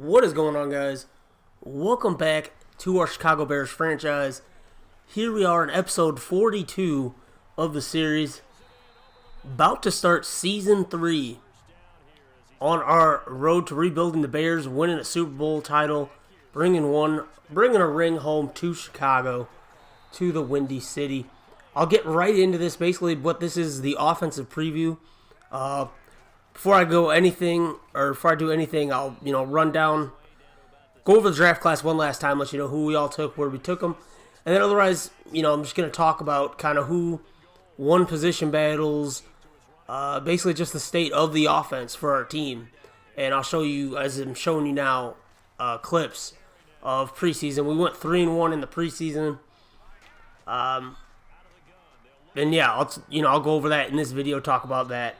What is going on, guys? Welcome back to our Chicago Bears franchise. Here we are in episode 42 of the series, about to start season 3 on our road to rebuilding the Bears, winning a Super Bowl title, bringing a ring home to Chicago, to the Windy City. I'll get right into this. Basically, what this is, the offensive preview. Before I do anything, I'll run down, go over the draft class one last time, let you know who we all took, where we took them, and then otherwise, I'm just gonna talk about kind of who won position battles, basically just the state of the offense for our team, and I'll show you, as I'm showing you now, clips of preseason. We went 3-1 in the preseason, and yeah, I'll go over that in this video, talk about that.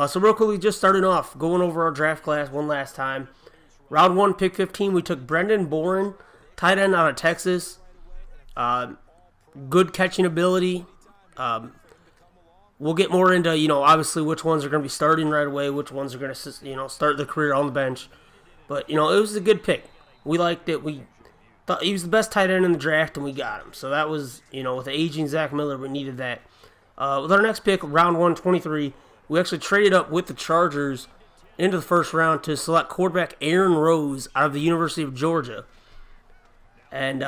So real quickly, just starting off, going over our draft class one last time. Round 1, pick 15, we took Brendan Boren, tight end out of Texas. Good catching ability. We'll get more into, obviously which ones are going to be starting right away, which ones are going to, start their career on the bench. But, it was a good pick. We liked it. We thought he was the best tight end in the draft, and we got him. So that was, with the aging Zach Miller, we needed that. With our next pick, round 1, 23, we actually traded up with the Chargers into the first round to select quarterback Aaron Rose out of the University of Georgia. And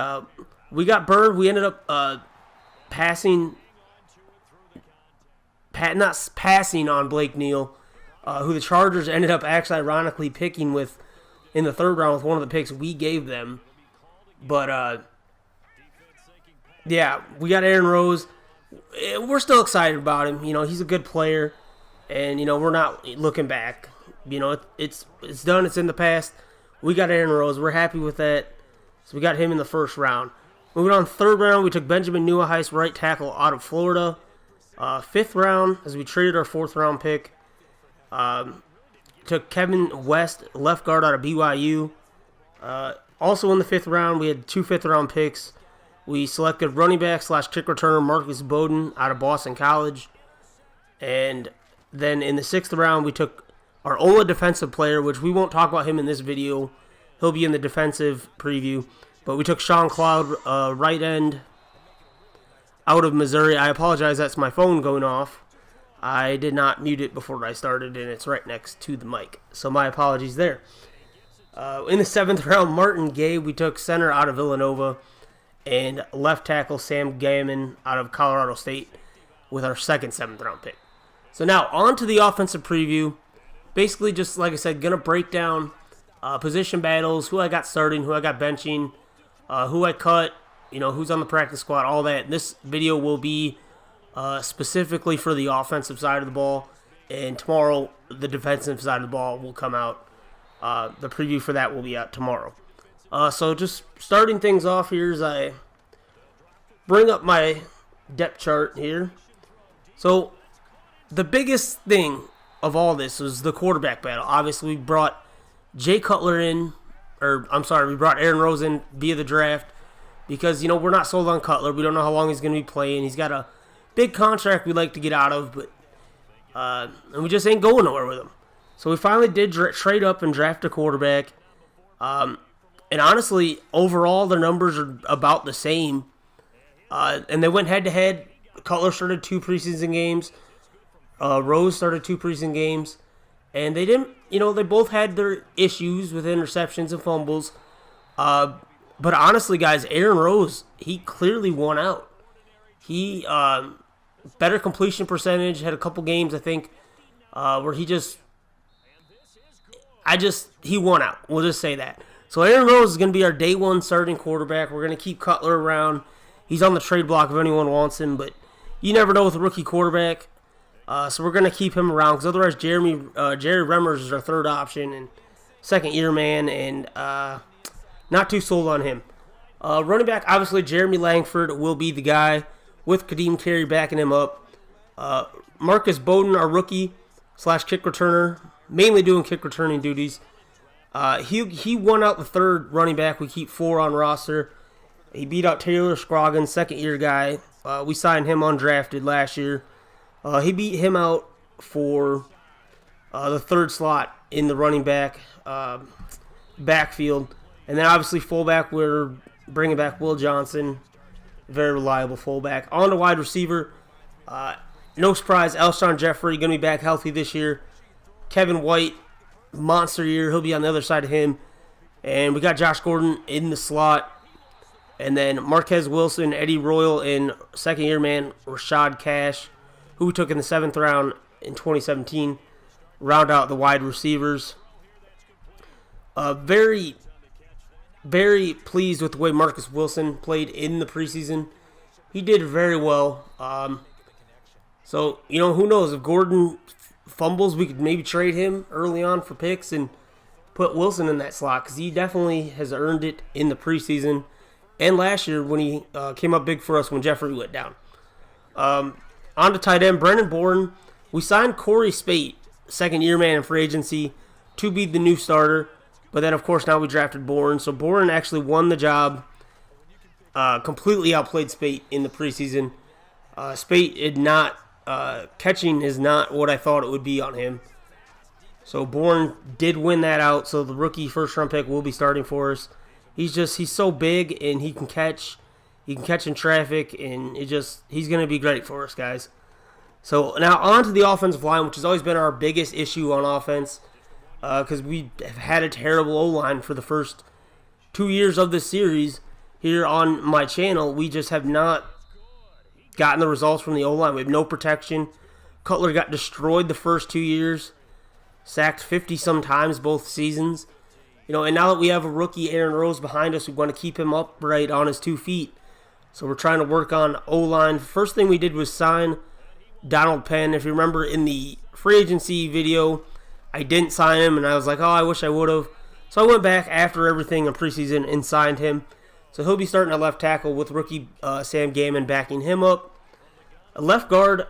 we got burned. We ended up not passing on Blake Neal, who the Chargers ended up actually ironically picking with in the third round with one of the picks we gave them. But, yeah, we got Aaron Rose. We're still excited about him. He's a good player. And, we're not looking back. It's done. It's in the past. We got Aaron Rose. We're happy with that. So we got him in the first round. Moving on, third round, we took Benjamin Neuheis, right tackle out of Florida. Fifth round, as we traded our fourth round pick, took Kevin West, left guard out of BYU. Also in the fifth round, we had 2 fifth-round picks. We selected running back / kick returner Marcus Bowden out of Boston College. And then in the sixth round, we took our only defensive player, which we won't talk about him in this video. He'll be in the defensive preview. But we took Sean Cloud, right end, out of Missouri. I apologize, that's my phone going off. I did not mute it before I started, and it's right next to the mic. So my apologies there. In the seventh round, Martin Gay, we took center out of Villanova, and left tackle Sam Gammon out of Colorado State with our second seventh-round pick. So now, on to the offensive preview. Basically, just like I said, going to break down position battles, who I got starting, who I got benching, who I cut, who's on the practice squad, all that. This video will be specifically for the offensive side of the ball, and tomorrow, the defensive side of the ball will come out. The preview for that will be out tomorrow. So just starting things off here as I bring up my depth chart here. So the biggest thing of all this was the quarterback battle. Obviously, we brought Jay Cutler in, we brought Aaron Rose in via the draft because, we're not sold on Cutler. We don't know how long he's going to be playing. He's got a big contract we'd like to get out of, but and we just ain't going nowhere with him. So we finally did trade up and draft a quarterback. And honestly, overall, their numbers are about the same. And they went head-to-head. Cutler started 2 preseason games. Rose started 2 preseason games. And they didn't, they both had their issues with interceptions and fumbles. But honestly, guys, Aaron Rose, he clearly won out. He, better completion percentage, had a couple games, I think, where he won out. We'll just say that. So Aaron Rose is going to be our day 1 starting quarterback. We're going to keep Cutler around. He's on the trade block if anyone wants him, but you never know with a rookie quarterback. So we're going to keep him around because otherwise Jerry Remmers is our third option and second-year man, and not too sold on him. Running back, obviously Jeremy Langford will be the guy with Kadeem Carey backing him up. Marcus Bowden, our rookie / kick returner, mainly doing kick returning duties. He won out the third running back. We keep 4 on roster. He beat out Taylor Scroggins, second-year guy. We signed him undrafted last year. He beat him out for the third slot in the running back. backfield. And then obviously fullback, we're bringing back Will Johnson, very reliable fullback. On to wide receiver, no surprise, Alshon Jeffrey going to be back healthy this year. Kevin White, monster year, he'll be on the other side of him. And we got Josh Gordon in the slot. And then Marquez Wilson, Eddie Royal, and second-year man Rashad Cash, who we took in the 7th round in 2017, round out the wide receivers. Very, very pleased with the way Marcus Wilson played in the preseason. He did very well. So, who knows? If Gordon fumbles, we could maybe trade him early on for picks and put Wilson in that slot, because he definitely has earned it in the preseason and last year when he came up big for us when Jeffrey went down. On to tight end, Brendan Bourne. We signed Corey Spate, second-year man in free agency, to be the new starter. But then, of course, now we drafted Bourne. So Bourne actually won the job, completely outplayed Spate in the preseason. Spate did not, catching is not what I thought it would be on him. So Bourne did win that out. So the rookie first-round pick will be starting for us. He's so big and he can catch. He can catch in traffic, and he's going to be great for us, guys. So now on to the offensive line, which has always been our biggest issue on offense, because we have had a terrible O-line for the first 2 years of this series here on my channel. We just have not gotten the results from the O-line. We have no protection. Cutler got destroyed the first 2 years, sacked 50-some times both seasons. And now that we have a rookie, Aaron Rose, behind us, we want to keep him upright on his 2 feet. So we're trying to work on O-line. First thing we did was sign Donald Penn. If you remember in the free agency video, I didn't sign him, and I was like, oh, I wish I would have. So I went back after everything in preseason and signed him. So he'll be starting at left tackle with rookie Sam Gaiman backing him up. A left guard,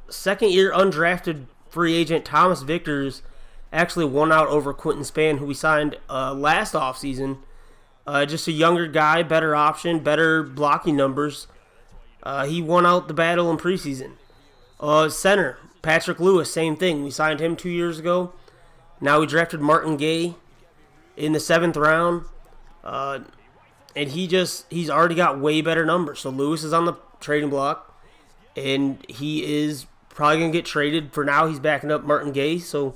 second-year undrafted free agent Thomas Vickers actually won out over Quentin Spann, who we signed last offseason. Just a younger guy, better option, better blocking numbers. He won out the battle in preseason. Center, Patrick Lewis, same thing. We signed him 2 years ago. Now we drafted Martin Gay in the 7th round. And he's already got way better numbers. So Lewis is on the trading block. And he is probably going to get traded. For now, he's backing up Martin Gay. So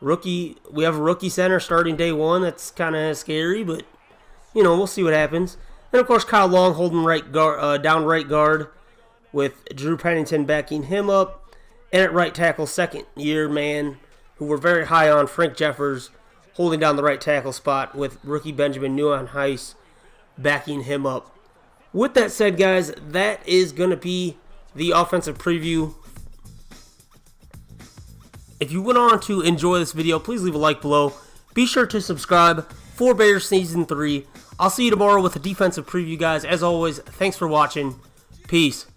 we have a rookie center starting day one. That's kind of scary, but we'll see what happens. And of course, Kyle Long holding down right guard with Drew Pennington backing him up. And at right tackle, second-year man, who we're very high on, Frank Jeffers, holding down the right tackle spot with rookie Benjamin Nieuwenhuis backing him up. With that said, guys, that is going to be the offensive preview. If you went on to enjoy this video, please leave a like below. Be sure to subscribe for Bears Season 3. I'll see you tomorrow with a defensive preview, guys. As always, thanks for watching. Peace.